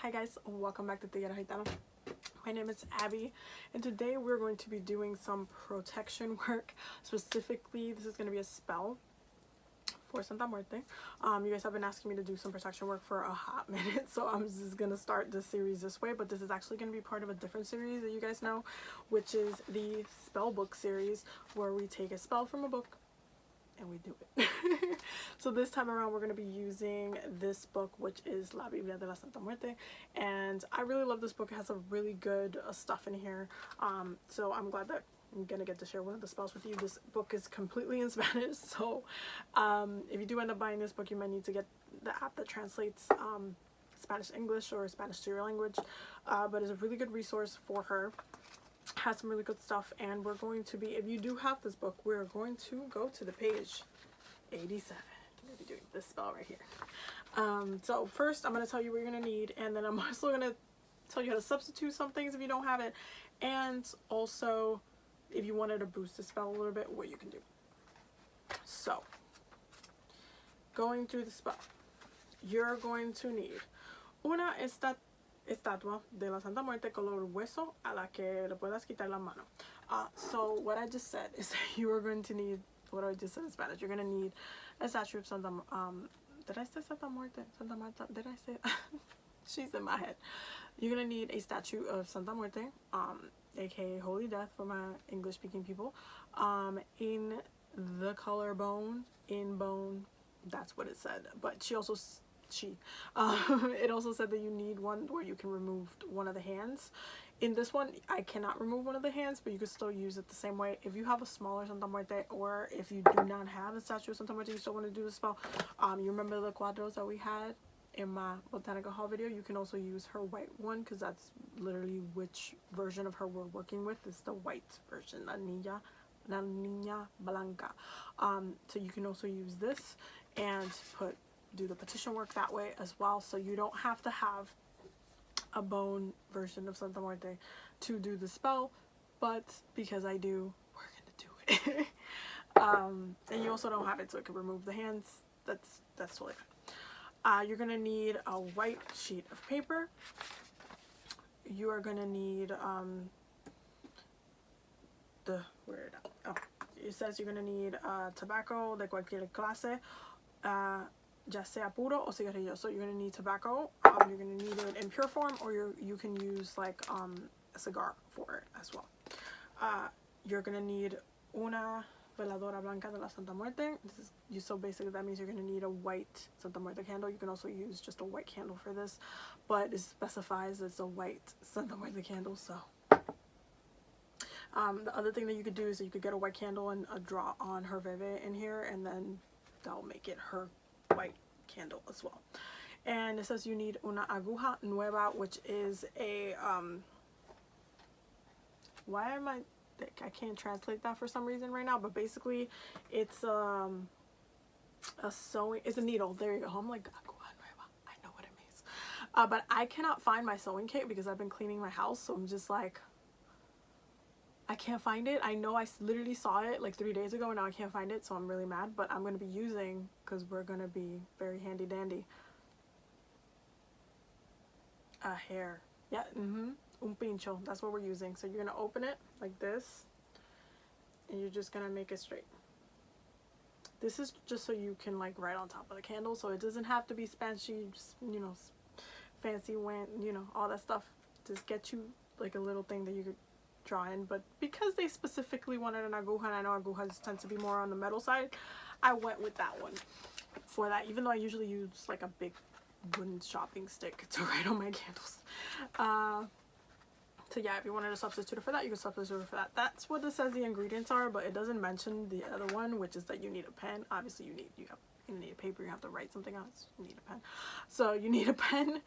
Hi guys, welcome back to Tigre Gitano. My name is Abby, and today we're going to be doing some protection work. Specifically, this is going to be a spell for Santa Muerte. You guys have been asking me to do some protection work for a hot minute, so I'm just going to start this series this way, but this is actually going to be part of a different series that you guys know, which is the spell book series, where we take a spell from a book and we do it. So this time around we're going to be using this book, which is La Biblia de la Santa Muerte, and I really love this book. It has a really good stuff in here, so I'm glad that I'm gonna get to share one of the spells with you. This book is completely in Spanish, so if you do end up buying this book, you might need to get the app that translates Spanish to English or Spanish to your language, but it's a really good resource for her. Has some really good stuff, and we're going to be, if you do have this book, we're going to go to the page 87. I'm going to be doing this spell right here. So first I'm going to tell you what you're going to need, and then I'm also going to tell you how to substitute some things if you don't have it, and also if you wanted to boost the spell a little bit, what you can do. So going through the spell, you're going to need una estatua de la Santa Muerte color hueso a la que le puedas quitar la mano. So what I just said is that you are going to need, what I just said in Spanish, you're going to need a statue of Santa, did I say Santa Muerte? Santa Marta, did I say she's in my head. You're going to need a statue of Santa Muerte, aka Holy Death for my English speaking people, in the color bone, in bone, that's what it said, but she also it also said that you need one where you can remove one of the hands. In this one, I cannot remove one of the hands, but you can still use it the same way. If you have a smaller Santa Muerte, or if you do not have a statue of Santa Muerte, you still want to do the spell, you remember the cuadros that we had in my botanical haul video? You can also use her white one, because that's literally which version of her we're working with. Is the white version, la niña blanca. So you can also use this and do the petition work that way as well, so you don't have to have a bone version of Santa Muerte to do the spell, but because I do, we're gonna do it. And you also don't have it, so it can remove the hands. That's totally fine. You're gonna need a white sheet of paper. You are gonna need it says you're gonna need tobacco de cualquier clase, ya sea puro o cigarrillo. So you're going to need tobacco. You're going to need it in pure form, or you can use like a cigar for it as well. You're going to need una veladora blanca de la Santa Muerte. So basically that means you're going to need a white Santa Muerte candle. You can also use just a white candle for this, but it specifies it's a white Santa Muerte candle. So the other thing that you could do is that you could get a white candle and draw on her veve in here, and then that'll make it her white candle as well. And it says you need una aguja nueva, which is a I can't translate that for some reason right now, but basically it's a sewing, it's a needle. There you go. I'm like, aguja nueva, I know what it means. But I cannot find my sewing kit because I've been cleaning my house, so I'm just like, I can't find it. I know I literally saw it like 3 days ago, and now I can't find it, so I'm really mad. But I'm going to be using, because we're going to be very handy dandy, a hair. Yeah, un pincho. That's what we're using. So you're going to open it like this, and you're just going to make it straight. This is just so you can like write on top of the candle, so it doesn't have to be fancy, you know, fancy, you know, all that stuff. Just get you like a little thing that you could draw in, but because they specifically wanted an aguja, and I know agujas tend to be more on the metal side, I went with that one for that, even though I usually use like a big wooden shopping stick to write on my candles. So yeah, if you wanted to substitute it for that, you can substitute it for that. That's what it says the ingredients are, but it doesn't mention the other one, which is that you need a pen. Obviously you need a paper, you have to write something else, you need a pen. So you need a pen,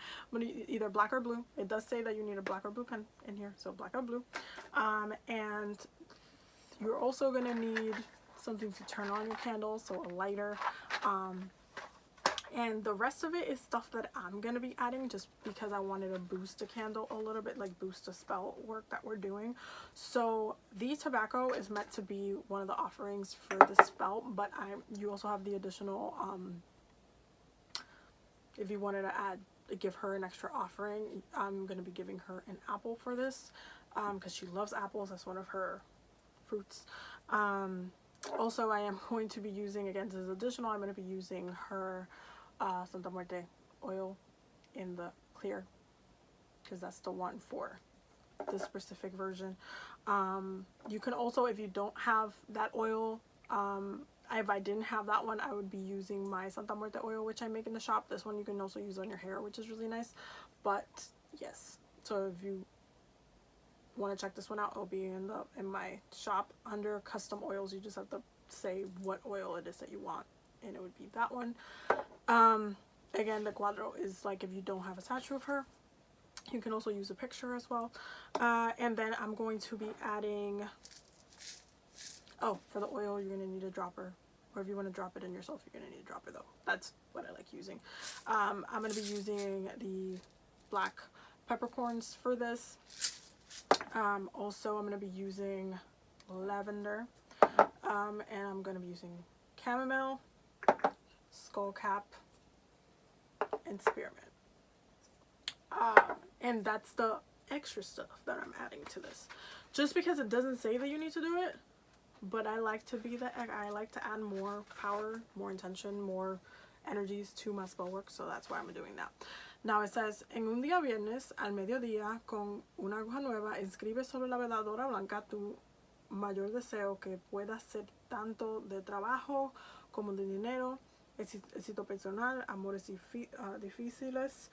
either black or blue. It does say that you need a black or blue pen in here, so black or blue. And you're also going to need something to turn on your candle, so a lighter. And the rest of it is stuff that I'm going to be adding just because I wanted to boost a candle a little bit, like boost the spell work that we're doing. So the tobacco is meant to be one of the offerings for the spell, but you also have the additional if you wanted to add give her an extra offering, I'm going to be giving her an apple for this, because she loves apples. That's one of her fruits. Also, I am going to be using, again, this is additional, I'm going to be using her Santa Muerte oil in the clear, because that's the one for this specific version. You can also, if you don't have that oil, if I didn't have that one, I would be using my Santa Muerte oil, which I make in the shop. This one you can also use on your hair, which is really nice. But yes, so if you want to check this one out, it'll be in my shop under custom oils. You just have to say what oil it is that you want, and it would be that one. Again, the cuadro is like if you don't have a statue of her, you can also use a picture as well. And then I'm going to be adding, oh, for the oil, you're going to need a dropper. Or if you want to drop it in yourself, you're going to need a dropper though. That's what I like using. I'm going to be using the black peppercorns for this. Also, I'm going to be using lavender. And I'm going to be using chamomile, skullcap, and spearmint. And that's the extra stuff that I'm adding to this. Just because it doesn't say that you need to do it, but I like to add more power, more intention, more energies to my spell work, so that's why I'm doing that. Now it says, en un día viernes al mediodía con una aguja nueva, escribe sobre la veladora blanca tu mayor deseo, que pueda ser tanto de trabajo como de dinero, éxito personal, amores difíciles,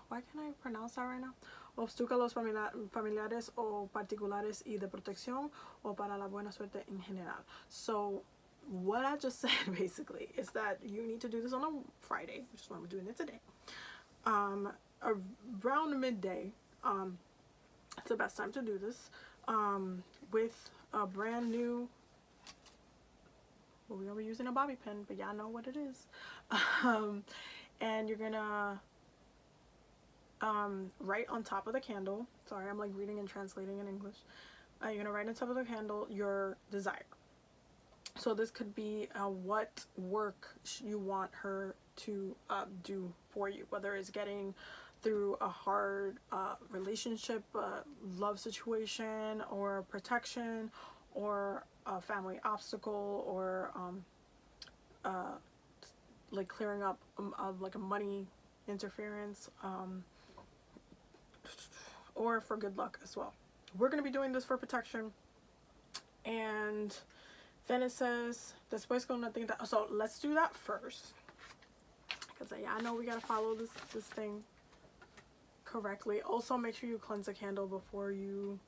why can't I pronounce that right now? Obstáculos familiares o particulares y de protección, o para la buena suerte en general. So what I just said basically is that you need to do this on a Friday, which is why I'm doing it today. Around midday, it's the best time to do this, with a brand new, well, we're using a bobby pin, but y'all know what it is. And you're gonna write on top of the candle, sorry, I'm like reading and translating in English. You're gonna write on top of the candle your desire. So this could be what work you want her to do for you, whether it's getting through a hard relationship, love situation, or protection, or a family obstacle, or like clearing up like a money interference, or for good luck as well. We're going to be doing this for protection. And then it says, después con una tinta. So let's do that first, because I know we got to follow this thing correctly. Also, make sure you cleanse the candle before you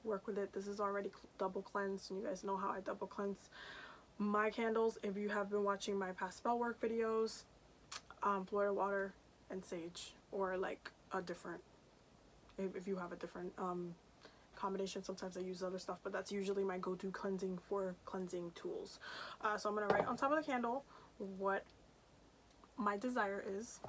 work with it. This is already double cleansed, and you guys know how I double cleanse my candles. If you have been watching my past spell work videos, Florida water and sage, or like a different, if you have a different combination, sometimes I use other stuff, but that's usually my go-to cleansing for cleansing tools. So I'm going to write on top of the candle what my desire is.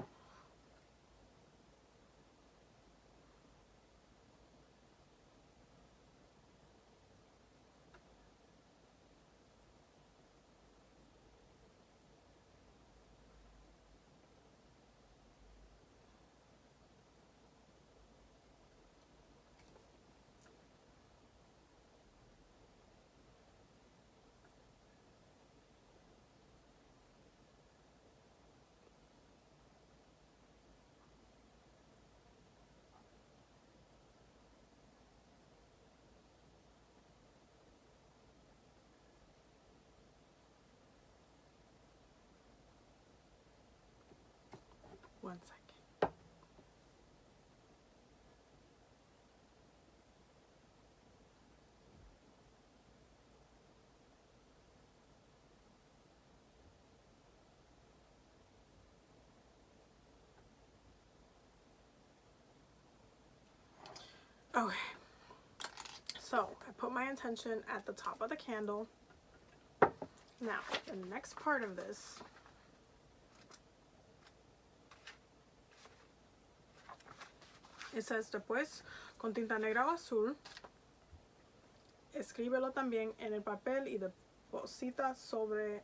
One second. Okay, so I put my intention at the top of the candle. Now, the next part of this it says, después, con tinta negra o azul, escríbelo también en el papel y deposita sobre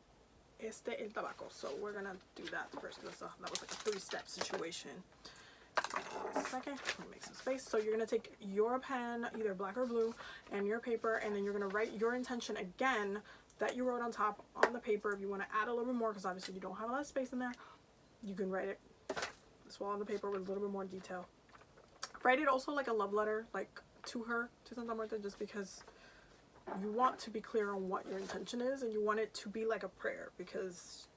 el tabaco. So we're gonna do that first. That was like a 3-step situation. Second, let me make some space. So you're gonna take your pen, either black or blue, and your paper, and then you're gonna write your intention again that you wrote on top on the paper. If you want to add a little bit more, because obviously you don't have a lot of space in there, you can write it as well on the paper with a little bit more detail. Write it also like a love letter, like to her, to Santa Muerte, just because you want to be clear on what your intention is, and you want it to be like a prayer, because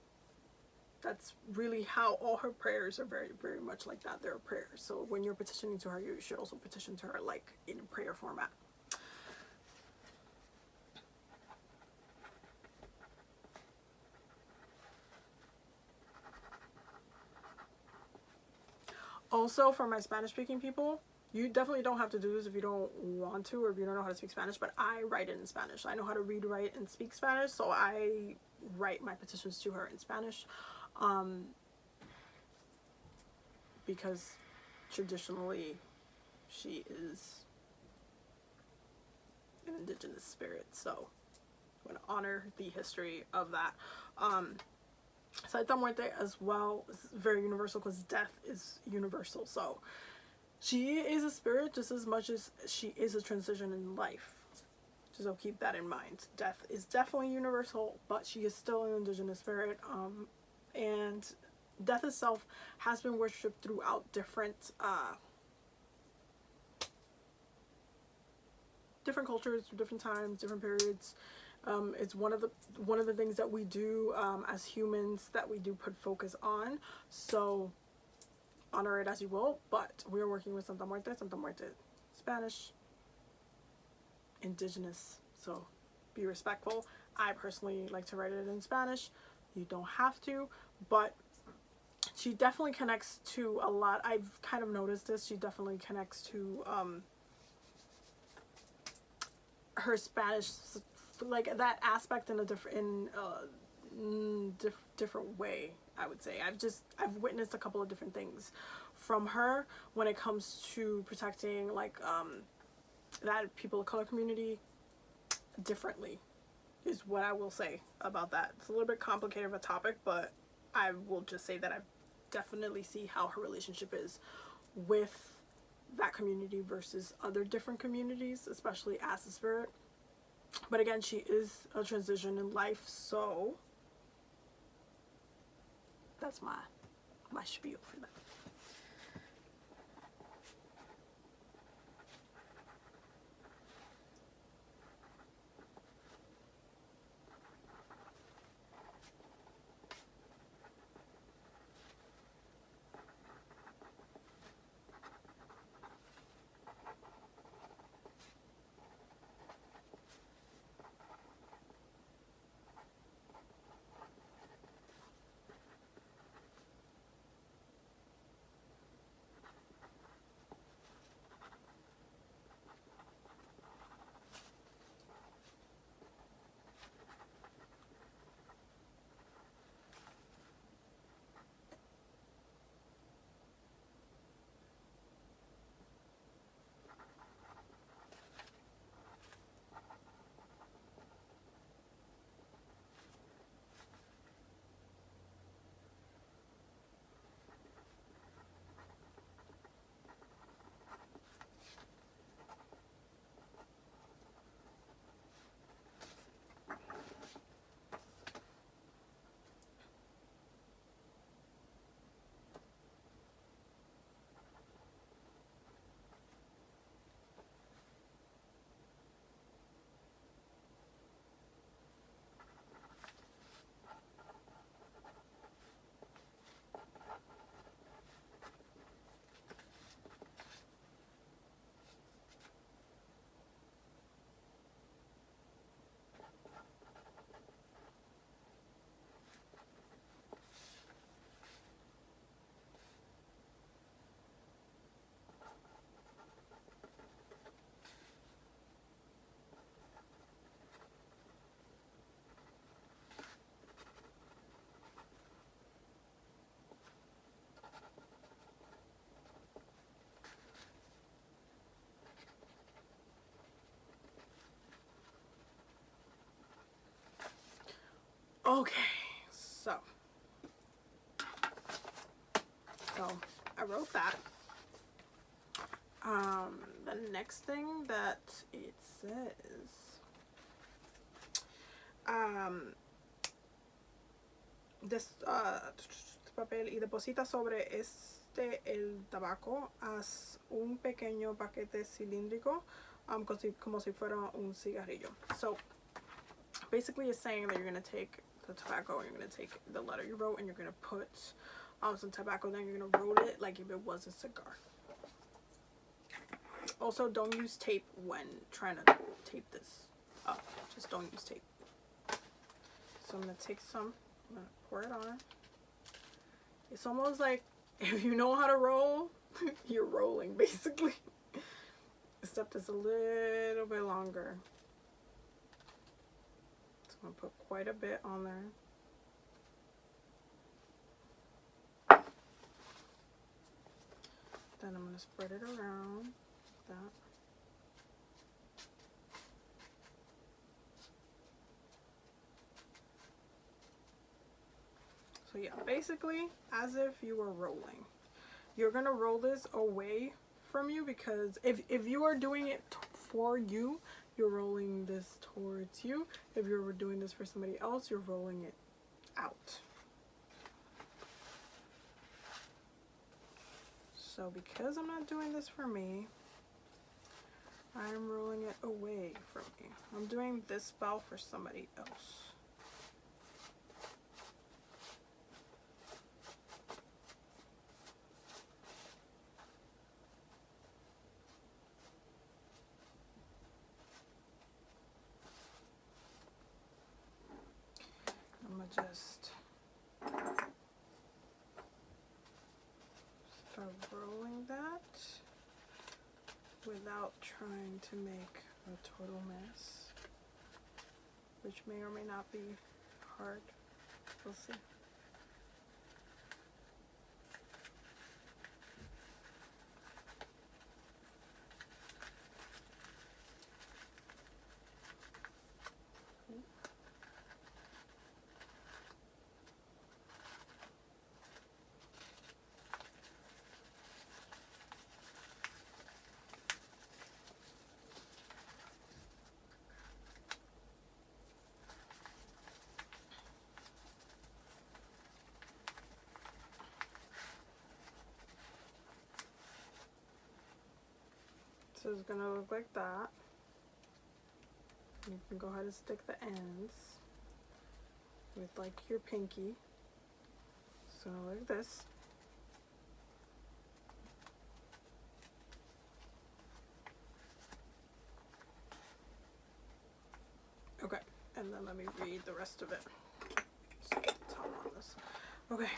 that's really how all her prayers are very, very much like that. They're prayers. So when you're petitioning to her, you should also petition to her like in prayer format. Also, for my Spanish speaking people, you definitely don't have to do this if you don't want to, or if you don't know how to speak Spanish, but I write it in Spanish. I know how to read, write, and speak Spanish, so I write my petitions to her in Spanish. Because traditionally she is an indigenous spirit, so I'm going to honor the history of that. Santa Muerte as well is very universal, because death is universal. So she is a spirit just as much as she is a transition in life. So keep that in mind. Death is definitely universal, but she is still an indigenous spirit. And death itself has been worshipped throughout different cultures, different times, different periods. It's one of the things that we do as humans, that we do put focus on. So honor it as you will, but we're working with Santa Muerte. Santa Muerte, Spanish, indigenous, so be respectful. I personally like to write it in Spanish. You don't have to, but she definitely connects to a lot. I've kind of noticed this. She definitely connects to her Spanish, like that aspect in a different way, I would say. I've witnessed a couple of different things from her when it comes to protecting like that people of color community differently, is what I will say about that. It's a little bit complicated of a topic, but I will just say that I definitely see how her relationship is with that community versus other different communities, especially as a spirit. But again, she is a transition in life, so that's my spiel for that. Okay, So I wrote that. The next thing that it says, papel y deposita sobre el tabaco, haz un pequeño paquete cilíndrico, como si fuera un cigarrillo. So basically it's saying that you're going to take the tobacco and you're going to take the letter you wrote and you're going to put some tobacco, then you're going to roll it like if it was a cigar. Also, don't use tape when trying to tape this up. Just don't use tape. So I'm going to take some, I'm going to pour it on. It's almost like if you know how to roll, you're rolling basically. Except it's a little bit longer. So I'm going to put quite a bit on there. Then I'm going to spread it around like that. So yeah, basically as if you were rolling. You're going to roll this away from you because if you are doing it for you, you're rolling this towards you. If you were doing this for somebody else, you're rolling it out. So because I'm not doing this for me, I'm rolling it away from me. I'm doing this spell for somebody else. I'm gonna just start rolling that without trying to make a total mess, which may or may not be hard. We'll see. So it's gonna look like that. You can go ahead and stick the ends with like your pinky. So like this. Okay, and then let me read the rest of it. Just get the top on this. Okay.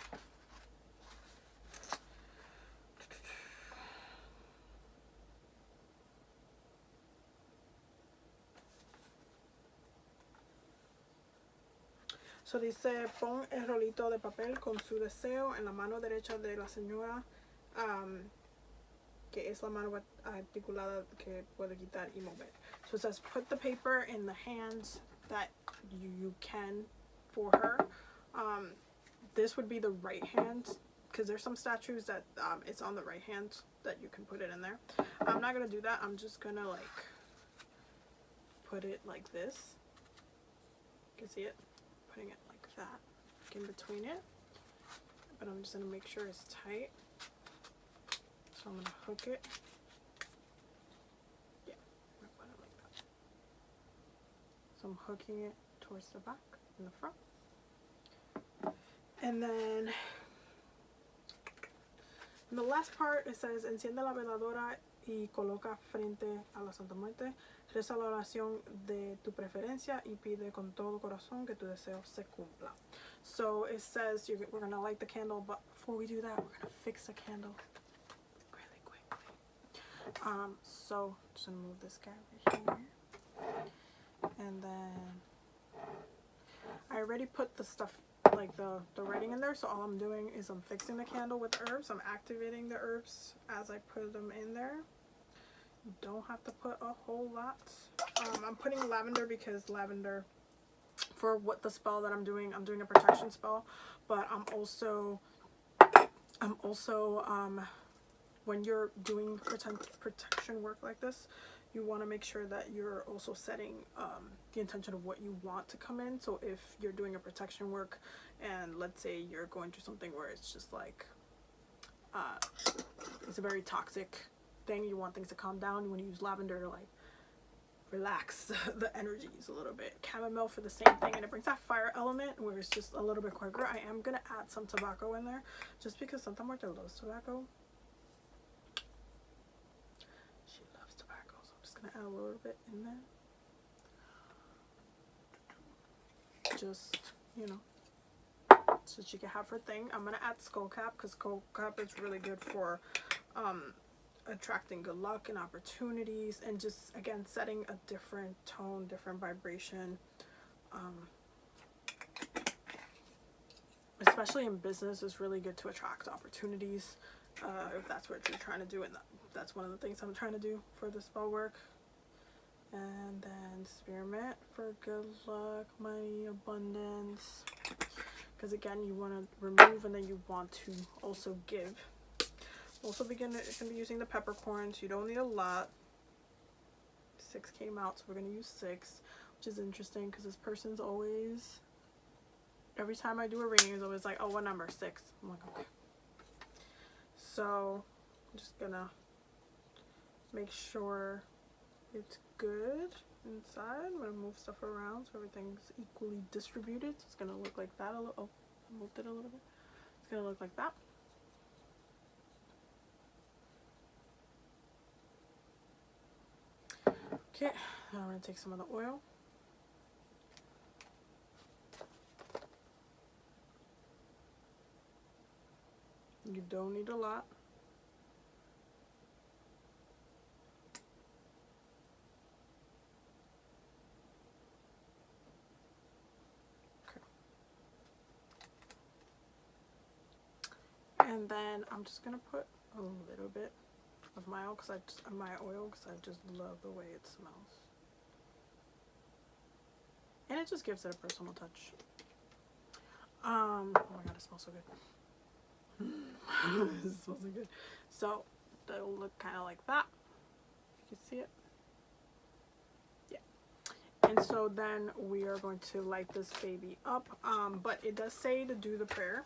So dice, pon el rolito de papel con su deseo en la mano derecha de la señora, que es la mano articulada que puede quitar y mover. So it says, put the paper in the hands that you can for her. This would be the right hand, because there's some statues that it's on the right hand that you can put it in there. I'm not going to do that. I'm just going to like put it like this. You can see it? Putting it like that, like in between it. But I'm just going to make sure it's tight. So I'm going to hook it. Yeah, I'm going to put it like that. So I'm hooking it towards the back and the front. And then in the last part it says, enciende la veladora y coloca frente a la Santa Muerte. Reza la oración de tu preferencia y pide con todo corazón que tu deseo se cumpla. So it says we're going to light the candle, but before we do that, we're going to fix the candle really quickly. So just going to move this guy over here. And then I already put the stuff, like the writing in there, so all I'm doing is I'm fixing the candle with herbs. I'm activating the herbs as I put them in there. You don't have to put a whole lot. I'm putting lavender because lavender for what the spell that I'm doing a protection spell, but I'm also when you're doing protection work like this, you want to make sure that you're also setting the intention of what you want to come in. So if you're doing a protection work and let's say you're going through something where it's just like it's a very toxic thing, you want things to calm down, you want to use lavender to like relax the energies a little bit. Chamomile for the same thing, and it brings that fire element where it's just a little bit quicker. I am gonna add some tobacco in there just because Santa Muerte loves tobacco. She loves tobacco, so I'm just gonna add a little bit in there. Just, you know, so she can have her thing. I'm gonna add skullcap because skullcap is really good for attracting good luck and opportunities, and just again setting a different tone, different vibration, especially in business. Is really good to attract opportunities if that's what you're trying to do, and that's one of the things I'm trying to do for the spell work. And then spearmint for good luck, money, abundance, because again you want to remove and then you want to also give. Also going to be using the peppercorns. You don't need a lot. 6 came out, so we're going to use 6, which is interesting because this person's always, every time I do a reading, is always like, oh, what number? 6. I'm like, okay. So I'm just going to make sure it's good inside. I'm going to move stuff around so everything's equally distributed. So it's going to look like that a little. Oh, I moved it a little bit. It's going to look like that. Okay, now I'm going to take some of the oil. You don't need a lot. Okay. And then I'm just going to put a little bit of my oil because I just love the way it smells, and it just gives it a personal touch. Oh my god, it smells so good. It smells so good. So that'll look kind of like that. You can see it. Yeah. And so then we are going to light this baby up. But it does say to do the prayer.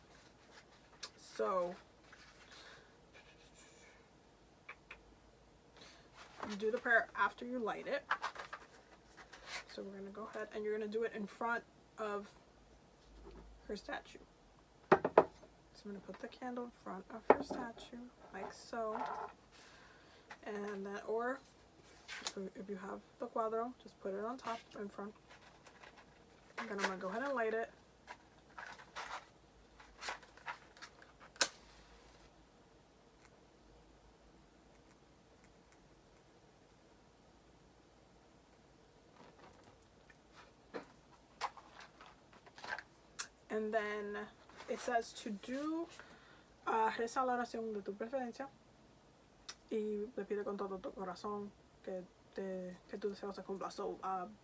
So you do the prayer after you light it. So we're going to go ahead and you're going to do it in front of her statue. So I'm going to put the candle in front of her statue, like so. And then, or if you have the cuadro, just put it on top in front. And then I'm going to go ahead and light it. And then it says to do, reza la oración de tu preferencia y le pide con todo tu corazón que tu deseo se cumpla. So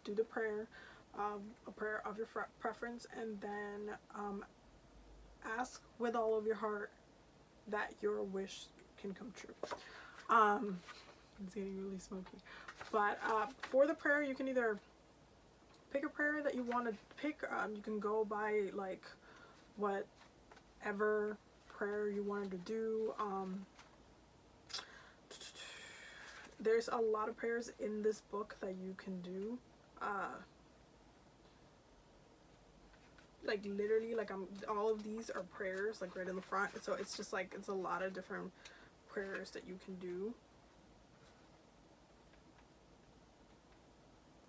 do the prayer, a prayer of your preference, and then ask with all of your heart that your wish can come true. It's getting really smoky. But for the prayer, you can either pick a prayer that you want to pick. You can go by like whatever prayer you wanted to do. There's a lot of prayers in this book that you can do. Like literally, like all of these are prayers, like right in the front. So it's just like, it's a lot of different prayers that you can do.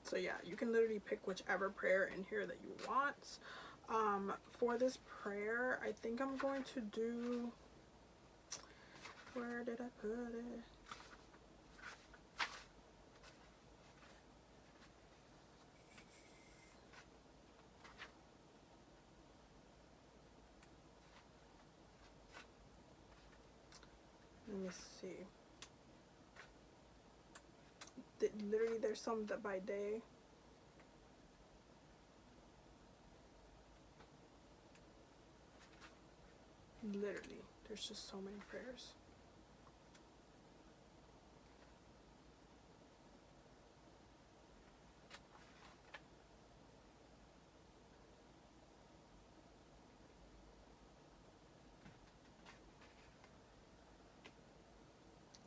So yeah, you can literally pick whichever prayer in here that you want. For this prayer, I think I'm going to do, where did I put it? Let me see. Literally, there's some that by day. Literally, there's just so many prayers.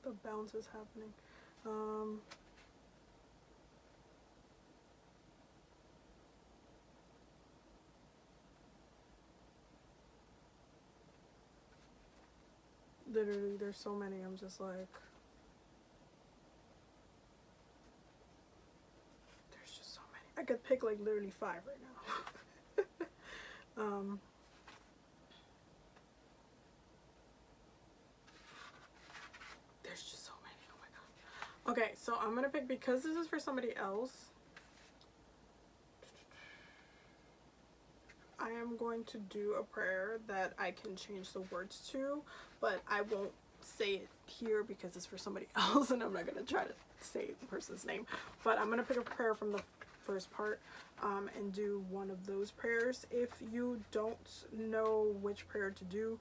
The bounce is happening. Literally, there's so many. I'm just like, there's just so many. I could pick like literally 5 right now. There's just so many. Oh my god. Okay, so I'm gonna pick, because this is for somebody else, I am going to do a prayer that I can change the words to, but I won't say it here because it's for somebody else and I'm not going to try to say the person's name. But I'm going to pick a prayer from the first part and do one of those prayers. If you don't know which prayer to do,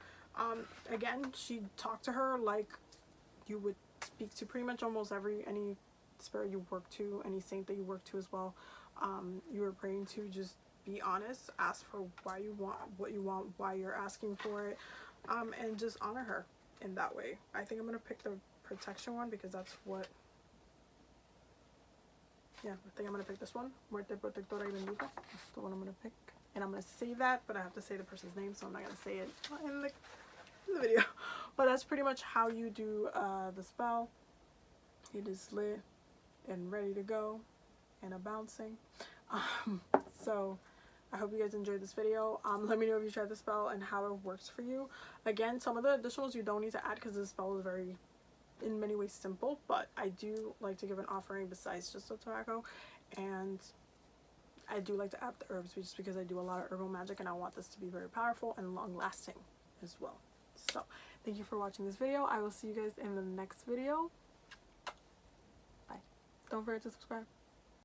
again, she talked to her like you would speak to pretty much almost any spirit you work to, any saint that you work to as well. You were praying to, just be honest, ask for why you want what you want, why you're asking for it, and just honor her in that way. I think I'm gonna pick the protection one because that's what, yeah, I think I'm gonna pick this one, Muerte protectora y bendita. That's the one I'm gonna pick, and I'm gonna say that, but I have to say the person's name, so I'm not gonna say it in the video. But that's pretty much how you do the spell. It is lit and ready to go and a bouncing. So I hope you guys enjoyed this video. Let me know if you tried the spell and how it works for you. Again, some of the additionals you don't need to add because the spell is very, in many ways, simple, but I do like to give an offering besides just the tobacco, and I do like to add the herbs just because I do a lot of herbal magic and I want this to be very powerful and long lasting as well. So thank you for watching this video. I will see you guys in the next video. Bye. Don't forget to subscribe.